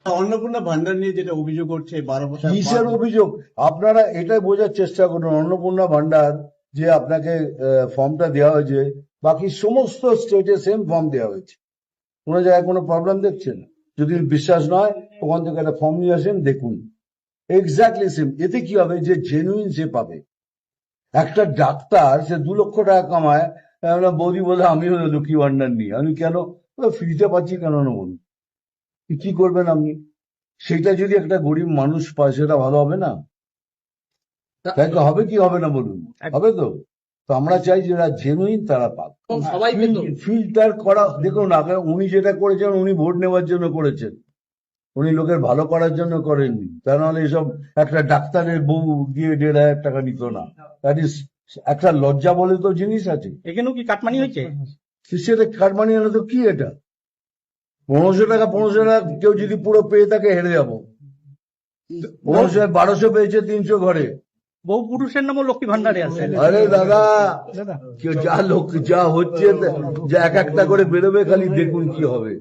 অন্নপূর্ণা ভান্ডার নিয়ে যেটা অভিযোগ করছে 12 বছর কিসের অভিযোগ? আপনারা এটাই বোঝার চেষ্টা করুন, অন্নপূর্ণা ভান্ডার যে আপনাকে ফর্মটা দেওয়া হয়েছে, বাকি সমস্ত স্টেটে সেম ফর্ম দেওয়া হয়েছে, কোনো জায়গায় কোনো প্রবলেম দেখছেন? যদি বিশ্বাস নয় ওখান থেকে একটা ফর্ম নিয়ে আসেন, দেখুন এক্স্যাক্টলি সেম। এতে কি হবে, যে জেনুইন সে পাবে। একটা ডাক্তার সে 2 লক্ষ টাকা কামায়, বৌদি বলে আমিও লক্ষ্মী ভান্ডার নিই, আমি কেন ফ্রিতে পাচ্ছি কেন নেব? কি করবেন আপনি? সেটা যদি একটা গরিব মানুষ পায় সেটা ভালো হবে না? তাই তো হবে কি হবে না বলুন? হবে তো। তো আমরা চাই যারা জেনুইন তারা পাক। সবাই পেত। ফিল্টার করা, দেখুন আগে উনি যেটা করেছেন উনি ভোট নেওয়ার জন্য করেছেন, উনি লোকের ভালো করার জন্য করেননি। তা নাহলে এসব একটা ডাক্তারের বউ দিয়ে 1,500 টাকা নিত না। দ্যাট ইজ একটা লজ্জা বলে তো জিনিস আছে। এখানেও কি কাটমানি হয়েছে? সেটা কাটমানি হলে তো কি এটা? 1500 টাকা কেউ যদি পুরো পেয়ে থাকে হেরে যাবো। 1500 1200 পেয়েছে 300 ঘরে। বহু পুরুষের নামও লক্ষ্মী ভান্ডারে আছে। আরে দাদা, যা লোক যা হচ্ছে, যা এক একটা করে বেরোবে, খালি দেখুন কি হবে।